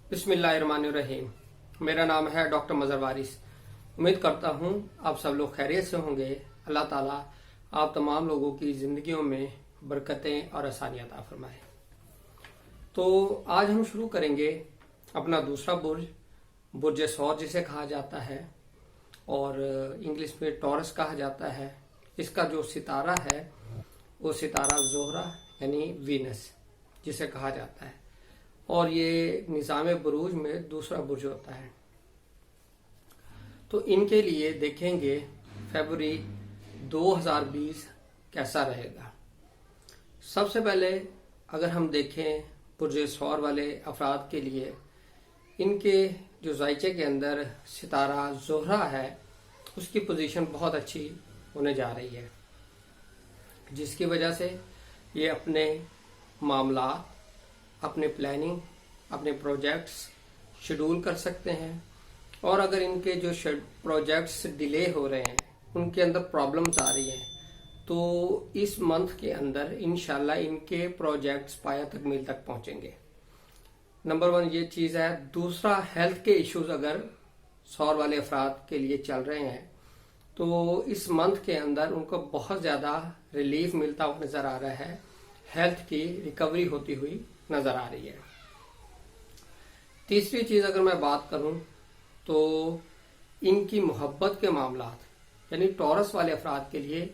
बिस्मिल्लाहिर्रहमानिर्रहीम। मेरा नाम है डॉक्टर मजहर वारिस। उम्मीद करता हूँ आप सब लोग खैरियत से होंगे। अल्लाह ताला आप तमाम लोगों की ज़िंदगियों में बरकतें और आसानियाँ अता फरमाए। तो आज हम शुरू करेंगे अपना दूसरा बुर्ज, बुर्ज सौर जिसे कहा जाता है और इंग्लिश में टॉरस कहा जाता है। इसका जो सितारा है वो सितारा ज़ोहरा यानी वीनस जिसे कहा जाता है और ये निज़ाम बुरूज में दूसरा बुर्ज होता है। तो इनके लिए देखेंगे फरवरी 2020 कैसा रहेगा। सबसे पहले अगर हम देखें बुर्ज सौर वाले अफराद के लिए, इनके जो ज़ाइचे के अंदर सितारा ज़ोहरा है उसकी पोजीशन बहुत अच्छी होने जा रही है, जिसकी वजह से ये अपने मामला, अपने प्लानिंग, अपने प्रोजेक्ट्स शेड्यूल कर सकते हैं। और अगर इनके जो प्रोजेक्ट्स डिले हो रहे हैं, उनके अंदर प्रॉब्लम्स आ रही हैं, तो इस मंथ के अंदर इंशाल्लाह इनके प्रोजेक्ट्स पाया तकमील तक पहुंचेंगे। नंबर 1 ये चीज़ है। दूसरा, हेल्थ के इश्यूज अगर सौर वाले अफराद के लिए चल रहे हैं तो इस मंथ के अंदर उनको बहुत ज़्यादा रिलीफ मिलता हुआ नज़र आ रहा है, हेल्थ की रिकवरी होती हुई नज़र आ रही है। तीसरी चीज़ अगर मैं बात करूं तो इनकी मोहब्बत के मामलात यानी टॉरस वाले अफराद के लिए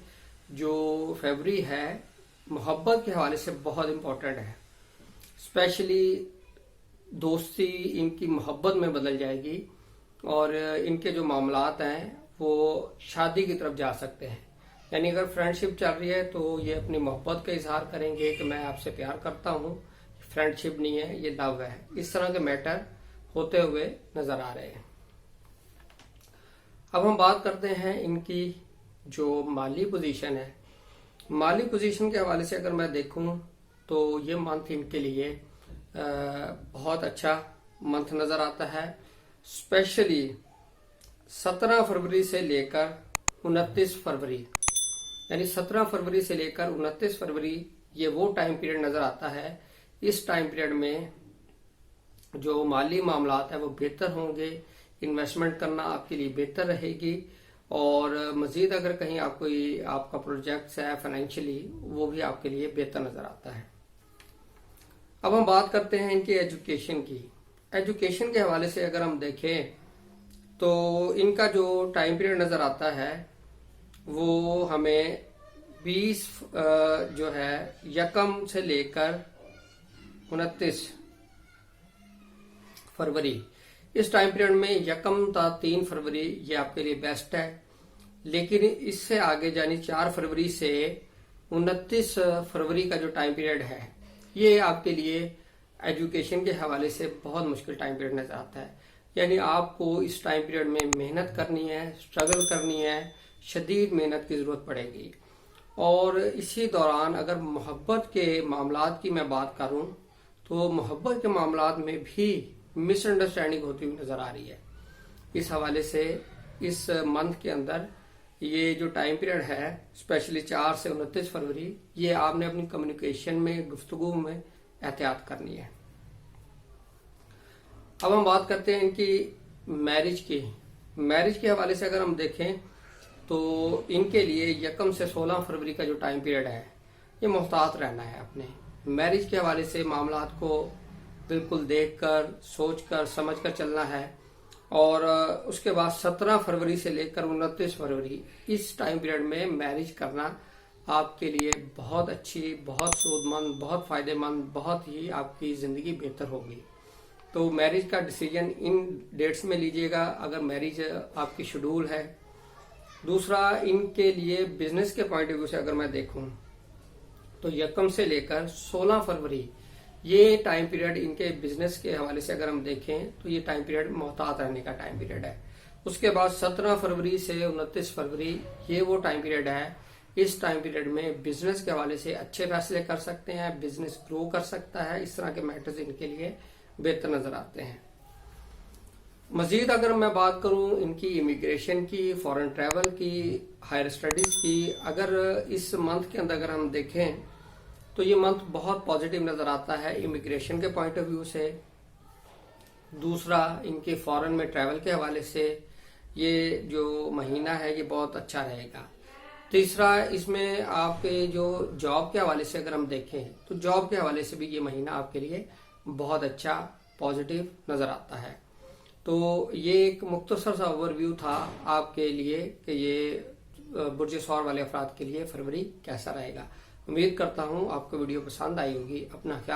जो फरवरी है मोहब्बत के हवाले से बहुत इम्पोर्टेंट है। स्पेशली दोस्ती इनकी मोहब्बत में बदल जाएगी और इनके जो मामलात हैं वो शादी की तरफ जा सकते हैं। यानी अगर फ्रेंडशिप चल रही है तो ये अपनी मोहब्बत का इजहार करेंगे कि मैं आपसे प्यार करता हूँ। फ्रेंडशिप नहीं है, ये लव है। इस तरह के मैटर होते हुए नजर आ रहे हैं। अब हम बात करते हैं इनकी जो माली पोजीशन है। माली पोजीशन के हवाले से अगर मैं देखूं तो ये मंथ इनके लिए बहुत अच्छा मंथ नजर आता है। स्पेशली 17 फरवरी से लेकर 29 फरवरी यानी 17 फरवरी से लेकर 29 फरवरी ये वो टाइम पीरियड नजर आता है। इस टाइम पीरियड में जो माली मामलात है वो बेहतर होंगे, इन्वेस्टमेंट करना आपके लिए बेहतर रहेगी और मजीद अगर कहीं आपका प्रोजेक्ट है फाइनेंशियली, वो भी आपके लिए बेहतर नजर आता है। अब हम बात करते हैं इनकी एजुकेशन की। एजुकेशन के हवाले से अगर हम देखें तो इनका जो टाइम पीरियड नजर आता है वो हमें 20 जो है यकम से लेकर 29 फरवरी, इस टाइम पीरियड में यकम ता 3 फरवरी ये आपके लिए बेस्ट है। लेकिन इससे आगे यानी 4 फरवरी से 29 फरवरी का जो टाइम पीरियड है ये आपके लिए एजुकेशन के हवाले से बहुत मुश्किल टाइम पीरियड नजर आता है। यानी आपको इस टाइम पीरियड में मेहनत करनी है, स्ट्रगल करनी है, शदीद मेहनत की जरूरत पड़ेगी। और इसी दौरान अगर मोहब्बत के मामलात की मैं बात करूं तो मोहब्बत के मामलात में भी मिसअंडरस्टैंडिंग होती हुई नजर आ रही है। इस हवाले से इस मंथ के अंदर ये जो टाइम पीरियड है स्पेशली 4 से 29 फरवरी, ये आपने अपनी कम्युनिकेशन में, गुफ्तगू में एहतियात करनी है। अब हम बात करते हैं इनकी मैरिज की। मैरिज के हवाले से अगर हम देखें तो इनके लिए यकम से 16 फरवरी का जो टाइम पीरियड है ये मोहतात रहना है। अपने मैरिज के हवाले से मामलात को बिल्कुल देखकर, सोचकर, समझकर चलना है। और उसके बाद 17 फरवरी से लेकर 29 फरवरी इस टाइम पीरियड में मैरिज करना आपके लिए बहुत अच्छी, बहुत सूदमंद, बहुत फायदेमंद, बहुत ही आपकी जिंदगी बेहतर होगी। तो मैरिज का डिसीजन इन डेट्स में लीजिएगा अगर मैरिज आपकी शेड्यूल है। दूसरा, इनके लिए बिजनेस के पॉइंट ऑफ व्यू से अगर मैं देखूं तो यकम से लेकर 16 फरवरी ये टाइम पीरियड इनके बिजनेस के हवाले से अगर हम देखें तो ये टाइम पीरियड मोहतात रहने का टाइम पीरियड है। उसके बाद 17 फरवरी से 29 फरवरी ये वो टाइम पीरियड है। इस टाइम पीरियड में बिजनेस के हवाले से अच्छे फैसले कर सकते हैं, बिजनेस ग्रो कर सकता है। इस तरह के मैटर्स इनके लिए बेहतर नजर आते हैं। मजीद अगर मैं बात करूं इनकी इमिग्रेशन की, फॉरेन ट्रैवल की, हायर स्टडीज की, अगर इस मंथ के अंदर अगर हम देखें तो ये मंथ बहुत पॉजिटिव नजर आता है इमिग्रेशन के पॉइंट ऑफ व्यू से। دوسرا ان کے فورن میں ٹریول کے حوالے سے یہ جو مہینہ ہے یہ بہت اچھا رہے گا. تیسرا اس میں آپ کے جو جاب کے حوالے سے اگر ہم دیکھیں تو جاب کے حوالے سے بھی یہ مہینہ آپ کے لیے بہت اچھا پازیٹیو نظر آتا ہے. تو یہ ایک مختصر سا اوور ویو تھا آپ کے لیے کہ یہ برج ثور والے افراد کے لیے فروری کیسا رہے گا. امید کرتا ہوں آپ کو ویڈیو پسند آئی ہوگی. اپنا خیال